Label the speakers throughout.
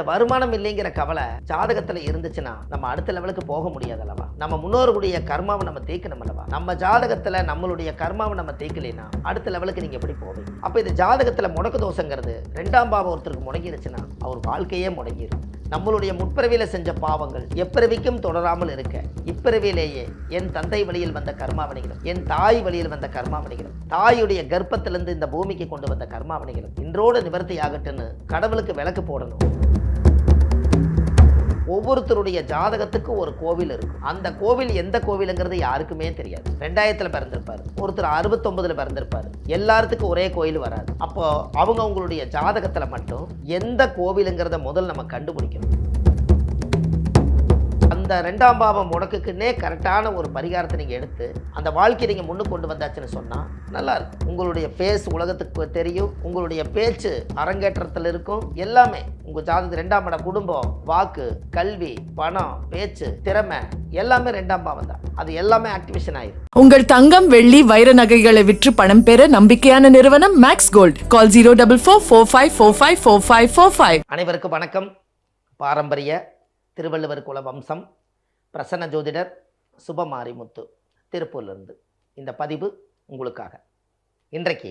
Speaker 1: வருமானம் இல்லைங்கிற கவலை ஜாதகத்துல இருந்துச்சுன்னா நம்ம அடுத்த லெவலுக்கு போக முடியாது அல்லவா? நம்ம முன்னோர்களுடைய கர்மாவை நம்ம தேய்க்கணும் அல்லவா? நம்ம ஜாதகத்துல நம்மளுடைய கர்மாவை நம்ம தேய்க்கலைன்னா அடுத்த லெவலுக்கு நீங்க எப்படி போவீங்க? அப்ப இது ஜாதகத்துல முடக்கு தோஷங்கிறது 2ஆம் பாவம் ஒருத்தருக்கு முடங்கிருச்சுன்னா அவர் வாழ்க்கையே முடங்கிடும். நம்மளுடைய முற்பிறவியில செஞ்ச பாவங்கள் எப்பிறவிக்கும் தொடராமல் இருக்க இப்பிறவியிலேயே என் தந்தை வழியில் வந்த கர்மாவணிகளும் என் தாய் வழியில் வந்த கர்மாவணிகளும் தாயுடைய கர்ப்பத்திலிருந்து இந்த பூமிக்கு கொண்டு வந்த கர்மாவணிகளும் இன்றோடு நிவர்த்தி ஆகட்டுன்னு கடவுளுக்கு விளக்கு போடணும். ஒவ்வொருத்தருடைய ஜாதகத்துக்கு ஒரு கோவில் இருக்கும். அந்த கோவில் எந்த கோவிலுங்கிறது யாருக்குமே தெரியாது. 2000 பிறந்திருப்பாரு, ஒருத்தர் 69 பிறந்திருப்பாரு. எல்லாத்துக்கும் ஒரே கோயில் வராது. அப்போ அவங்களுடைய ஜாதகத்துல மட்டும் எந்த கோவிலுங்கிறத முதல் நம்ம கண்டுபிடிக்கணும். அந்த 2ஆம் பாவம் முடக்குக்குன்னே கரெக்டான ஒரு பரிகாரத்தை நீங்கள் எடுத்து அந்த வாழ்க்கையை நீங்கள் முன்னுக்கு கொண்டு வந்தாச்சுன்னு சொன்னால் நல்லா இருக்கும். உங்களுடைய பேஸ் உலகத்துக்கு தெரியும், உங்களுடைய பேச்சு அரங்கேற்றத்தில் இருக்கும். எல்லாமே உங்கள் ஜாதகத்தில் 2ஆம் இடம் குடும்பம், வாக்கு, கல்வி, பணம், பேச்சு, திறமை எல்லாமே 2ஆம் பாவம் தான். அது எல்லாமே ஆக்டிவேஷன் ஆயிடும்.
Speaker 2: உங்கள் தங்கம், வெள்ளி, வைர நகைகளை விற்று பணம் பெற நம்பிக்கையான நிறுவனம் மேக்ஸ் கோல்ட். கால் 04445454545.
Speaker 1: அனைவருக்கும் வணக்கம். பாரம்பரிய திருவள்ளுவர் குல வம்சம் பிரசன்ன ஜோதிடர் சுபமாரிமுத்து திருப்பூர்லேருந்து இந்த பதிவு உங்களுக்காக. இன்றைக்கு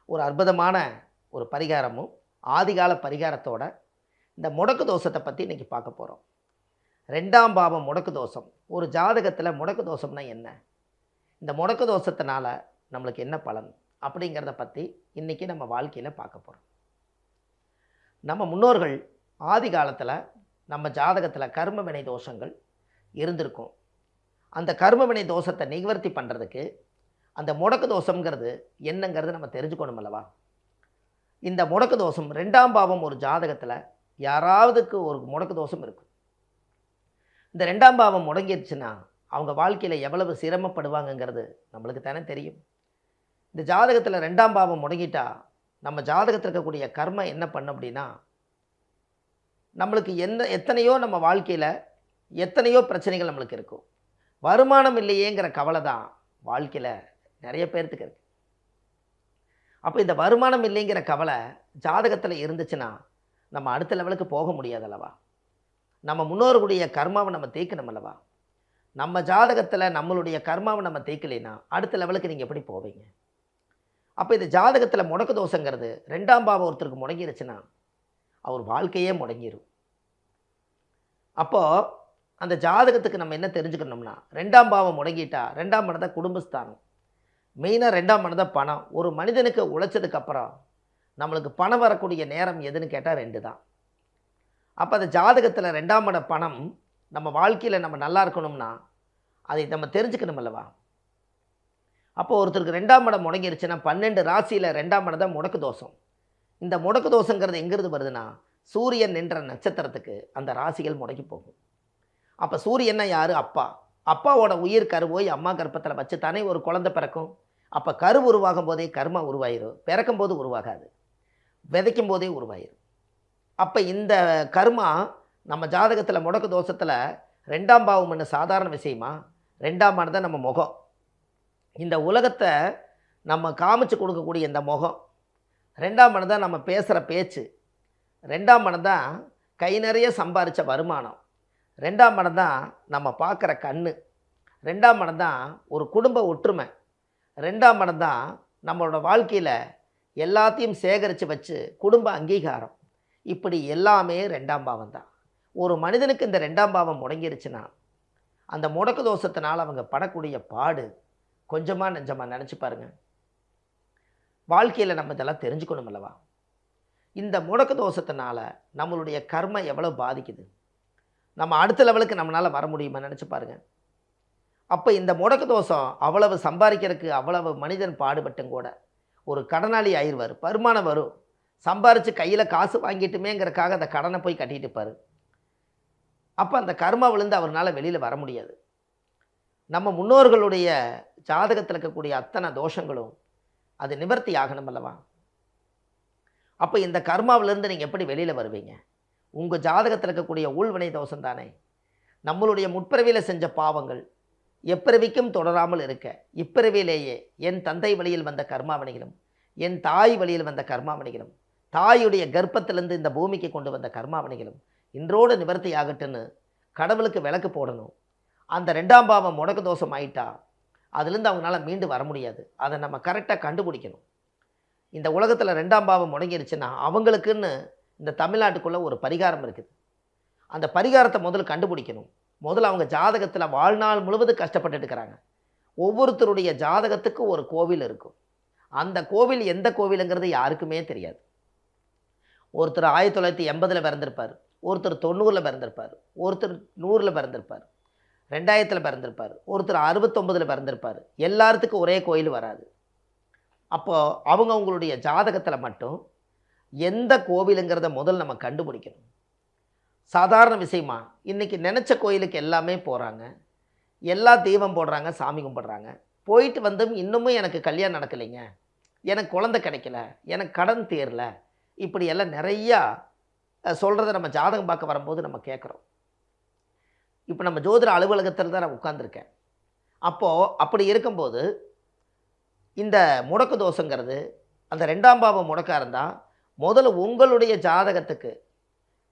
Speaker 1: ஒரு அற்புதமான ஒரு பரிகாரமும் ஆதிகால பரிகாரத்தோட இந்த முடக்கு தோஷத்தை பற்றி இன்றைக்கி பார்க்க போகிறோம். 2ஆம் பாவம் முடக்கு தோஷம். ஒரு ஜாதகத்தில் முடக்கு தோஷம்னா என்ன, இந்த முடக்கு தோஷத்தினால நம்மளுக்கு என்ன பலன் அப்படிங்கிறத பற்றி இன்றைக்கி நம்ம வாழ்க்கையில் பார்க்க போகிறோம். நம்ம முன்னோர்கள் ஆதி காலத்தில் நம்ம ஜாதகத்தில் கர்ம வினை தோஷங்கள் இருந்திருக்கும். அந்த கர்ம வினை தோஷத்தை நிவர்த்தி பண்ணுறதுக்கு அந்த முடக்கு தோஷங்கிறது என்னங்கிறது நம்ம தெரிஞ்சுக்கணும் அல்லவா? இந்த முடக்கு தோஷம் 2ஆம் பாவம் ஒரு ஜாதகத்தில் யாராவதுக்கு ஒரு முடக்கு தோஷம் இருக்கும். இந்த 2ஆம் பாவம் முடங்கிடுச்சுன்னா அவங்க வாழ்க்கையில் எவ்வளவு சிரமப்படுவாங்கங்கிறது நம்மளுக்கு தானே தெரியும். இந்த ஜாதகத்தில் 2ஆம் பாவம் முடங்கிட்டா நம்ம ஜாதகத்தில் இருக்கக்கூடிய கர்மம் என்ன பண்ணும் அப்படின்னா, நம்மளுக்கு எத்தனையோ நம்ம வாழ்க்கையில் எத்தனையோ பிரச்சனைகள் நம்மளுக்கு இருக்கும். வருமானம் இல்லையேங்கிற கவலை தான் வாழ்க்கையில் நிறைய பேர்த்துக்கு இருக்குது. அப்போ இந்த வருமானம் இல்லைங்கிற கவலை ஜாதகத்தில் இருந்துச்சுன்னா நம்ம அடுத்த லெவலுக்கு போக முடியாது அல்லவா? நம்ம முன்னோர்களுடைய கர்மாவை நம்ம தேய்க்கணும் அல்லவா? நம்ம ஜாதகத்தில் நம்மளுடைய கர்மாவை நம்ம தேய்க்கலைன்னா அடுத்த லெவலுக்கு நீங்கள் எப்படி போவீங்க? அப்போ இந்த ஜாதகத்தில் முடக்கு தோஷங்கிறது 2ஆம் பாவம் ஒருத்தருக்கு முடங்கிருச்சுன்னா அவர் வாழ்க்கையே முடங்கிடும். அப்போது அந்த ஜாதகத்துக்கு நம்ம என்ன தெரிஞ்சுக்கணும்னா, 2ஆம் பாவம் முடங்கிட்டா 2ஆம் இடம் தான் குடும்பஸ்தானம். மெயினாக 2ஆம் இடம் தான் பணம். ஒரு மனிதனுக்கு உழைச்சதுக்கப்புறம் நம்மளுக்கு பணம் வரக்கூடிய நேரம் எதுன்னு கேட்டால் 2 தான். அப்போ அந்த ஜாதகத்தில் 2ஆம் இடம் பணம் நம்ம வாழ்க்கையில் நம்ம நல்லா இருக்கணும்னா அதை நம்ம தெரிஞ்சுக்கணும் அல்லவா? அப்போ ஒருத்தருக்கு 2ஆம் இடம் முடங்கிருச்சுன்னா 12 ராசியில் 2ஆம் இடம் தான் முடக்கு தோஷம். இந்த முடக்கு தோஷங்கிறது எங்கிருந்து வருதுன்னா, சூரியன் நின்ற நட்சத்திரத்துக்கு அந்த ராசிகள் முடக்கி போகும். அப்போ சூரியன்னா யார்? அப்பா. அப்பாவோட உயிர் கருவோய் அம்மா கர்ப்பத்தில் வச்சு தானே ஒரு குழந்தை பிறக்கும். அப்போ கரு உருவாகும் போதே கர்மா உருவாயிரும். பிறக்கும் போது உருவாகாது, விதைக்கும் போதே உருவாயிரும். அப்போ இந்த கர்மா நம்ம ஜாதகத்தில் முடக்கு தோஷத்தில் 2ஆம் பாவம் என்ன சாதாரண விஷயமா? 2ஆம் இடம் தான் நம்ம முகம். இந்த உலகத்தை நம்ம காமிச்சு கொடுக்கக்கூடிய இந்த முகம். 2ஆம் இடம் தான் நம்ம பேசுகிற பேச்சு. 2ஆம் இடம் தான் கை நிறைய சம்பாதிச்ச வருமானம். 2ஆம் இடம் தான் நம்ம பார்க்குற கண்ணு. 2ஆம் இடம் தான் ஒரு குடும்ப ஒற்றுமை. 2ஆம் இடம் தான் நம்மளோட வாழ்க்கையில் எல்லாத்தையும் சேகரித்து வச்சு குடும்ப அங்கீகாரம். இப்படி எல்லாமே 2ஆம் பாவம் தான். ஒரு மனிதனுக்கு இந்த 2ஆம் பாவம் முடங்கிருச்சுன்னா அந்த முடக்கு தோஷத்தினால் அவங்க படக்கூடிய பாடு கொஞ்சமாக நெஞ்சமாக நினச்சி பாருங்கள். வாழ்க்கையில் நம்ம இதெல்லாம் தெரிஞ்சுக்கணும் அல்லவா? இந்த முடக்கு தோஷத்தினால நம்மளுடைய கர்ம எவ்வளோ பாதிக்குது, நம்ம அடுத்த லெவலுக்கு நம்மளால் வர முடியுமா நினச்சி பாருங்கள். அப்போ இந்த முடக்கு தோஷம் அவ்வளவு சம்பாதிக்கிறதுக்கு அவ்வளவு மனிதன் பாடுபட்டும் கூட ஒரு கடனாளி ஆயிடுவார். வருமானம் வரும், சம்பாரித்து கையில் காசு வாங்கிட்டுமேங்கிறக்காக அந்த கடனை போய் கட்டிட்டு இருப்பார். அப்போ அந்த கர்மா விழுந்து அவரால் வெளியில் வர முடியாது. நம்ம முன்னோர்களுடைய ஜாதகத்தில் இருக்கக்கூடிய அத்தனை தோஷங்களும் அது நிவர்த்தி ஆகணும் அல்லவா? அப்போ இந்த கர்மாவிலேருந்து நீங்கள் எப்படி வெளியில் வருவீங்க? உங்கள் ஜாதகத்தில் இருக்கக்கூடிய ஊழ்வினை தோஷம் தானே. நம்மளுடைய முற்பிறவியில் செஞ்ச பாவங்கள் எப்பிறவிக்கும் தொடராமல் இருக்க இப்பிறவியிலேயே என் தந்தை வழியில் வந்த கர்மாவணிகளும் என் தாய் வழியில் வந்த கர்மாவணிகளும் தாயுடைய கர்ப்பத்திலிருந்து இந்த பூமிக்கு கொண்டு வந்த கர்மாவணிகளும் இன்றோடு நிவர்த்தி ஆகட்டுன்னு கடவுளுக்கு விளக்கு போடணும். அந்த 2ஆம் பாவம் முடக்கு தோஷம் ஆயிட்டா அதுலேருந்து அவங்களால மீண்டு வர முடியாது. அதை நம்ம கரெக்டாக கண்டுபிடிக்கணும். இந்த உலகத்தில் 2ஆம் பாவம் முடங்கிருச்சுன்னா அவங்களுக்குன்னு இந்த தமிழ்நாட்டுக்குள்ளே ஒரு பரிகாரம் இருக்குது. அந்த பரிகாரத்தை முதல்ல கண்டுபிடிக்கணும். முதல்ல அவங்க ஜாதகத்தில் வாழ்நாள் முழுவதும் கஷ்டப்பட்டுட்டு இருக்கிறாங்க. ஒவ்வொருத்தருடைய ஜாதகத்துக்கு ஒரு கோவில் இருக்கும். அந்த கோவில் எந்த கோவிலுங்கிறது யாருக்குமே தெரியாது. ஒருத்தர் 1980 பிறந்திருப்பார், ஒருத்தர் 90 பிறந்திருப்பார், ஒருத்தர் 100 பிறந்திருப்பார், 2000 பிறந்திருப்பார், ஒருத்தர் 69 பிறந்திருப்பார். எல்லாத்துக்கும் ஒரே கோயில் வராது. அப்போது அவங்களுடைய ஜாதகத்தில் மட்டும் எந்த கோவிலுங்கிறத முதல் நம்ம கண்டுபிடிக்கணும். சாதாரண விஷயமா இன்றைக்கி நினச்ச கோயிலுக்கு எல்லாமே போகிறாங்க, எல்லா தெய்வம் போடுறாங்க, சாமி கும்பிட்றாங்க. போயிட்டு வந்தும் இன்னமும் எனக்கு கல்யாணம் நடக்கலைங்க, எனக்கு குழந்தை கிடைக்கல, எனக்கு கடன் தீரல, இப்படி எல்லாம் நிறையா சொல்கிறத நம்ம ஜாதகம் பார்க்க வரும்போது நம்ம கேட்குறோம். இப்போ நம்ம ஜோதிட அலுவலகத்தில் தான் நான் உட்கார்ந்துருக்கேன். அப்போது அப்படி இருக்கும்போது இந்த முடக்கு தோஷங்கிறது அந்த 2ஆம் பாவம் முடக்காக இருந்தால் முதல்ல உங்களுடைய ஜாதகத்துக்கு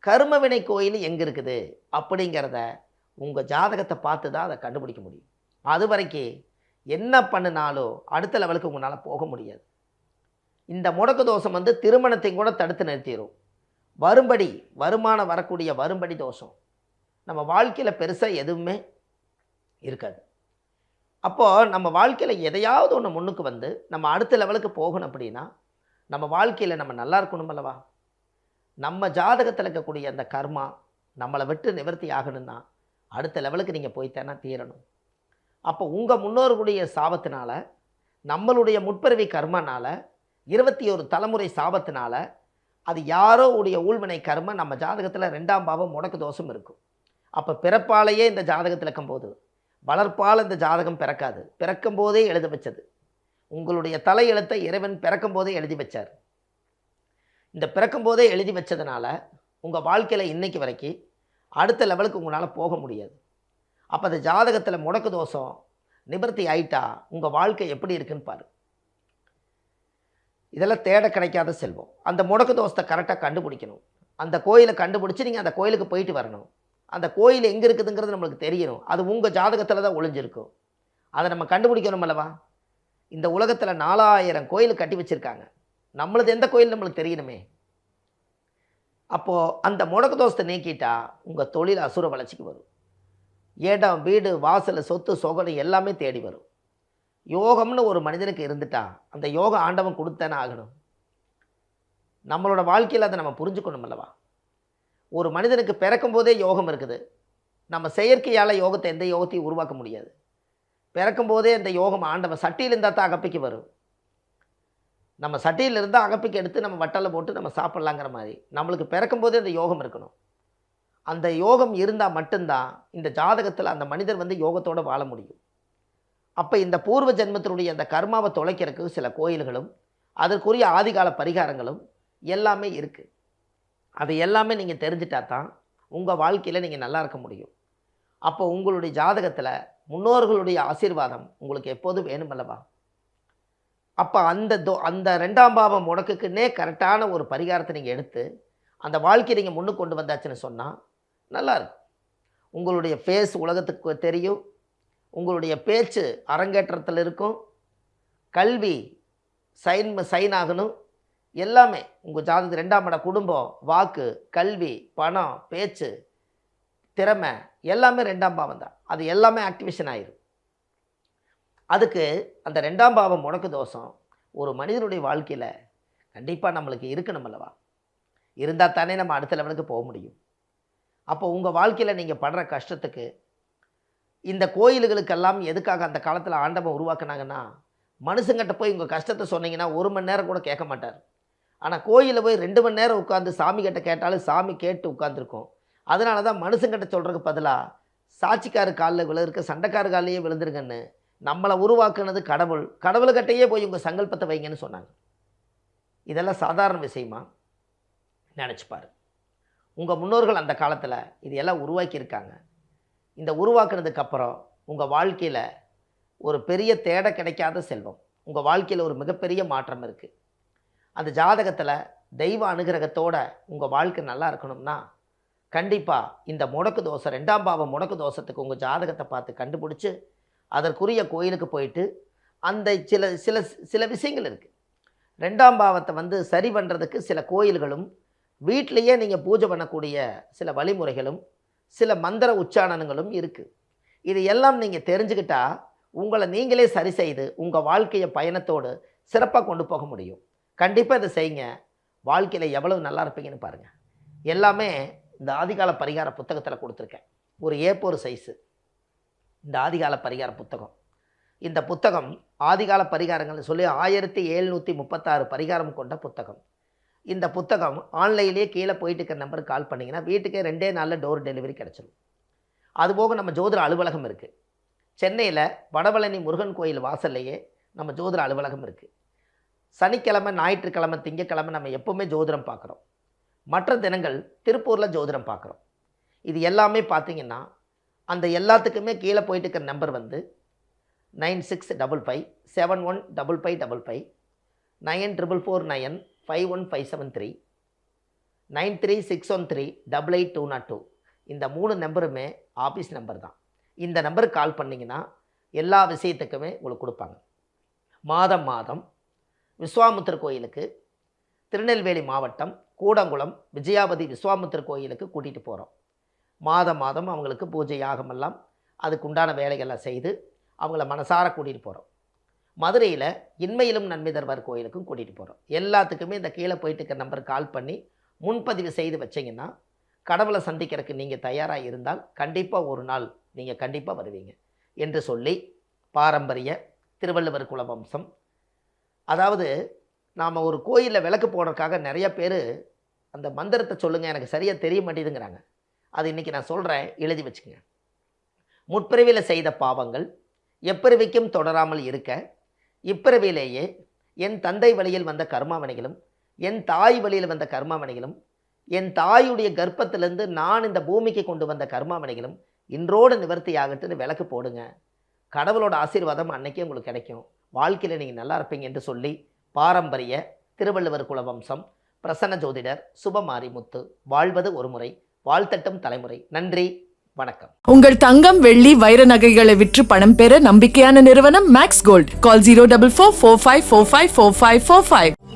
Speaker 1: கர்மவினை கோயில் எங்கே இருக்குது அப்படிங்கிறத உங்கள் ஜாதகத்தை பார்த்து தான் அதை கண்டுபிடிக்க முடியும். அது வரைக்கும் என்ன பண்ணினாலும் அடுத்த லெவலுக்கு உங்களால் போக முடியாது. இந்த முடக்கு தோஷம் வந்து திருமணத்தையும் கூட தடுத்து நிறுத்திடும். வருமானம் வரக்கூடிய வரும்படி தோஷம் நம்ம வாழ்க்கையில் பெருசாக எதுவுமே இருக்காது. அப்போது நம்ம வாழ்க்கையில் எதையாவது ஒன்று முன்னுக்கு வந்து நம்ம அடுத்த லெவலுக்கு போகணும் அப்படின்னா நம்ம வாழ்க்கையில் நம்ம நல்லா இருக்கணும் அல்லவா? நம்ம ஜாதகத்தில் இருக்கக்கூடிய அந்த கர்மா நம்மளை விட்டு நிவர்த்தி ஆகணும்னா அடுத்த லெவலுக்கு நீங்கள் போய்த்தானா தீரணும். அப்போ உங்கள் முன்னோர்களுடைய சாபத்தினால, நம்மளுடைய முற்பிறவி கர்மனால, 21 தலைமுறை சாபத்தினால, அது யாரோ உடைய ஊழ்வினை கர்ம நம்ம ஜாதகத்தில் 2ஆம் பாவம் முடக்கு தோஷம் இருக்கும். அப்போ பிறப்பாலேயே இந்த ஜாதகத்தில் இருக்கும்போது வளர்ப்பால் இந்த ஜாதகம் பிறக்காது. பிறக்கும் போதே எழுத வச்சது. உங்களுடைய தலை எழுத்தை இறைவன் பிறக்கும் போதே எழுதி வச்சார். இந்த பிறக்கும் போதே எழுதி வச்சதுனால உங்கள் வாழ்க்கையில் இன்னைக்கு வரைக்கும் அடுத்த லெவலுக்கு உங்களால் போக முடியாது. அப்போ அந்த ஜாதகத்தில் முடக்கு தோஷம் நிவர்த்தி ஆயிட்டா உங்கள் வாழ்க்கை எப்படி இருக்குன்னு பாரு. இதெல்லாம் தேட கிடைக்காத செல்வம். அந்த முடக்கு தோஷத்தை கரெக்டாக கண்டுபிடிக்கணும். அந்த கோயிலை கண்டுபிடிச்சி நீங்கள் அந்த கோயிலுக்கு போயிட்டு வரணும். அந்த கோயில் எங்கே இருக்குதுங்கிறது நம்மளுக்கு தெரியணும். அது உங்கள் ஜாதகத்தில் தான் ஒளிஞ்சிருக்கும். அதை நம்ம கண்டுபிடிக்கணும் அல்லவா? இந்த உலகத்தில் 4000 கோயில் கட்டி வச்சுருக்காங்க. நம்மளது எந்த கோயில் நம்மளுக்கு தெரியணுமே. அப்போது அந்த முடக்கு தோஷத்தை நீக்கிட்டா உங்கள் தொழில் அசுர வளர்ச்சிக்கு வரும். இடம், வீடு, வாசல், சொத்து, சொகனை எல்லாமே தேடி வரும். யோகம்னு ஒரு மனிதனுக்கு இருந்துட்டா அந்த யோக ஆண்டவன் கொடுத்தானே ஆகணும். நம்மளோட வாழ்க்கையில் அதை நம்ம புரிஞ்சுக்கணும் அல்லவா? ஒரு மனிதனுக்கு பிறக்கும் போதே யோகம் இருக்குது. நம்ம செயற்கையால் யோகத்தை எந்த யோகத்தையும் உருவாக்க முடியாது. பிறக்கும் போதே அந்த யோகம் ஆண்டவன் சட்டியில் இருந்தால் தான் அகப்பிக்கு வரும். நம்ம சட்டியில் இருந்தால் அகப்பிக்கு எடுத்து நம்ம வட்டலை போட்டு நம்ம சாப்பிட்லாங்கிற மாதிரி நம்மளுக்கு பிறக்கும் போதே அந்த யோகம் இருக்கணும். அந்த யோகம் இருந்தால் மட்டும்தான் இந்த ஜாதகத்தில் அந்த மனிதர் வந்து யோகத்தோடு வாழ முடியும். அப்போ இந்த பூர்வ ஜென்மத்தினுடைய அந்த கர்மாவை தொலைக்கிறதுக்கு சில கோயில்களும் அதற்குரிய ஆதிகால பரிகாரங்களும் எல்லாமே இருக்குது. அதை எல்லாமே நீங்கள் தெரிஞ்சிட்டா தான் உங்கள் வாழ்க்கையில் நீங்கள் நல்லா இருக்க முடியும். அப்போ உங்களுடைய ஜாதகத்தில் முன்னோர்களுடைய ஆசீர்வாதம் உங்களுக்கு எப்போதும் வேணுமல்லவா? அப்போ அந்த 2ஆம் பாவம் முடக்குக்குன்னே கரெக்டான ஒரு பரிகாரத்தை நீங்கள் எடுத்து அந்த வாழ்க்கையை நீங்கள் முன்னுக்கு கொண்டு வந்தாச்சுன்னு சொன்னால் நல்லாயிருக்கும். உங்களுடைய ஃபேஸ் உலகத்துக்கு தெரியும், உங்களுடைய பேச்சு அரங்கேற்றத்தில் இருக்கும், கல்வி சைன் ஆகணும். எல்லாமே உங்கள் ஜாதகத்தில் 2ஆம் இடம் குடும்பம், வாக்கு, கல்வி, பணம், பேச்சு, திறமை எல்லாமே 2ஆம் பாவம் தான். அது எல்லாமே ஆக்டிவேஷன் ஆயிரும். அதுக்கு அந்த 2ஆம் பாவம் முடக்கு தோஷம் ஒரு மனிதனுடைய வாழ்க்கையில் கண்டிப்பாக நம்மளுக்கு இருக்கணும் அல்லவா? இருந்தால் தானே நம்ம அடுத்த லெவலுக்கு போக முடியும். அப்போ உங்கள் வாழ்க்கையில் நீங்கள் படுற கஷ்டத்துக்கு இந்த கோயில்களுக்கெல்லாம் எதுக்காக அந்த காலத்தில் ஆண்டவன் உருவாக்குனாங்கன்னா, மனுஷங்கிட்ட போய் உங்கள் கஷ்டத்தை சொன்னீங்கன்னா 1 மணி நேரம் கூட கேட்க மாட்டார். ஆனால் கோயிலில் போய் 2 மணி நேரம் உட்காந்து சாமி கிட்ட கேட்டாலும் சாமி கேட்டு உட்காந்துருக்கும். அதனால தான் மனுஷங்கிட்ட சொல்கிறதுக்கு பதிலாக சாட்சிக்காரு காலில் விழுந்திருக்க சண்டைக்காரு காலிலேயே விழுந்துருங்கன்னு நம்மளை உருவாக்குனது கடவுள். கடவுள்கிட்டையே போய் உங்கள் சங்கல்பத்தை வைங்கன்னு சொன்னாங்க. இதெல்லாம் சாதாரண விஷயமா நினச்சிப்பார். உங்கள் முன்னோர்கள் அந்த காலத்தில் இதையெல்லாம் உருவாக்கியிருக்காங்க. இந்த உருவாக்குனதுக்கப்புறம் உங்கள் வாழ்க்கையில் ஒரு பெரிய தேட கிடைக்காத செல்வம், உங்கள் வாழ்க்கையில் ஒரு மிகப்பெரிய மாற்றம் இருக்குது. அந்த ஜாதகத்தில் தெய்வ அனுகிரகத்தோடு உங்கள் வாழ்க்கை நல்லா இருக்கணும்னா கண்டிப்பாக இந்த முடக்கு தோசை 2ஆம் பாவம் முடக்கு தோஷத்துக்கு உங்கள் ஜாதகத்தை பார்த்து கண்டுபிடிச்சி அதற்குரிய கோயிலுக்கு போயிட்டு அந்த சில சில சில விஷயங்கள் இருக்குது. 2ஆம் பாவத்தை வந்து சரி பண்ணுறதுக்கு சில கோயில்களும் வீட்டிலையே நீங்கள் பூஜை பண்ணக்கூடிய சில வழிமுறைகளும் சில மந்திர உச்சாரணங்களும் இருக்குது. இது எல்லாம் நீங்கள் தெரிஞ்சுக்கிட்டா உங்களை நீங்களே சரி செய்து உங்கள் வாழ்க்கையை பயணத்தோடு சிறப்பாக கொண்டு போக முடியும். கண்டிப்பாக இதை செய்யுங்க. வாழ்க்கையில் எவ்வளவு நல்லா இருப்பீங்கன்னு பாருங்கள். எல்லாமே இந்த ஆதிகால பரிகார புத்தகத்தில் கொடுத்துருக்கேன். ஒரு A4 சைஸு இந்த ஆதிகால பரிகார புத்தகம். இந்த புத்தகம் ஆதிகால பரிகாரங்கள்னு சொல்லி 1736 பரிகாரம் கொண்ட புத்தகம். இந்த புத்தகம் ஆன்லைன்லேயே கீழே போயிட்டு இருக்க நம்பருக்கு கால் பண்ணிங்கன்னா வீட்டுக்கே 2 நாளில் டோர் டெலிவரி கிடச்சிடும். அதுபோக நம்ம ஜோதிட அலுவலகம் இருக்குது. சென்னையில் வடபழனி முருகன் கோயில் வாசல்லையே நம்ம ஜோதிட அலுவலகம் இருக்குது. சனிக்கிழமை, ஞாயிற்றுக்கிழமை, திங்கக்கிழமை நம்ம எப்போவுமே ஜோதிடம் பார்க்குறோம். மற்ற தினங்கள் திருப்பூரில் ஜோதிடம் பார்க்குறோம். இது எல்லாமே பார்த்திங்கன்னா அந்த எல்லாத்துக்குமே கீழே போயிட்டு இருக்கிற நம்பர் வந்து 9655715555, 9449551573, 9361388202. இந்த 3 நம்பருமே ஆஃபீஸ் நம்பர் தான். இந்த நம்பருக்கு கால் பண்ணிங்கன்னா எல்லா விஷயத்துக்குமே உங்களுக்கு கொடுப்பாங்க. மாதம் மாதம் விஸ்வாமுத்திர கோயிலுக்கு திருநெல்வேலி மாவட்டம் கூடங்குளம் விஜயாபதி விஸ்வாமுத்திர கோயிலுக்கு கூட்டிகிட்டு போகிறோம். மாதம் மாதம் அவங்களுக்கு பூஜை யாகமெல்லாம் அதுக்குண்டான வேலைகள்லாம் செய்து அவங்கள மனசார கூட்டிகிட்டு போகிறோம். மதுரையில் இன்மையிலும் நன்மை தருவார் கோயிலுக்கும் கூட்டிகிட்டு போகிறோம். எல்லாத்துக்குமே இந்த கீழே போயிட்டு இருக்க நம்பருக்கு கால் பண்ணி முன்பதிவு செய்து வச்சிங்கன்னா கடவுளை சந்திக்கிறதுக்கு நீங்கள் தயாராக இருந்தால் கண்டிப்பாக ஒரு நாள் நீங்கள் கண்டிப்பாக வருவீங்க என்று சொல்லி பாரம்பரிய திருவள்ளுவர் குல வம்சம். அதாவது நாம் ஒரு கோயிலில் விளக்கு போடுறதுக்காக நிறைய பேர் அந்த மந்திரத்தை சொல்லுங்கள் எனக்கு சரியாக தெரிய மாட்டேதுங்கிறாங்க. அது இன்றைக்கி நான் சொல்கிறேன், எழுதி வச்சுக்கோங்க. முற்பிறவியில் செய்த பாவங்கள் எப்பிறவிக்கும் தொடராமல் இருக்க இப்பிறவிலேயே என் தந்தை வழியில் வந்த கர்மாவனைகளும் என் தாய் வழியில் வந்த கர்மாவனைகளும் என் தாயுடைய கர்ப்பத்திலேருந்து நான் இந்த பூமிக்கு கொண்டு வந்த கர்மாவனைகளும் இன்றோடு நிவர்த்தி ஆகட்டுன்னு விளக்கு போடுங்க. கடவுளோட ஆசீர்வாதம் அன்னைக்கே உங்களுக்கு கிடைக்கும். வாழ்க்கையில் நீங்கள் நல்லா இருப்பீங்க என்று சொல்லி பாரம்பரிய திருவள்ளுவர் குல வம்சம் பிரசன்ன ஜோதிடர் சுபமாரிமுத்து. வாழ்வது ஒரு முறை, வாழ்த்தட்டும் தலைமுறை. நன்றி, வணக்கம்.
Speaker 2: உங்கள் தங்கம், வெள்ளி, வைர நகைகளை விற்று பணம் பெற நம்பிக்கையான நிறுவனம் மேக்ஸ் கோல்ட். கால் 04445454545.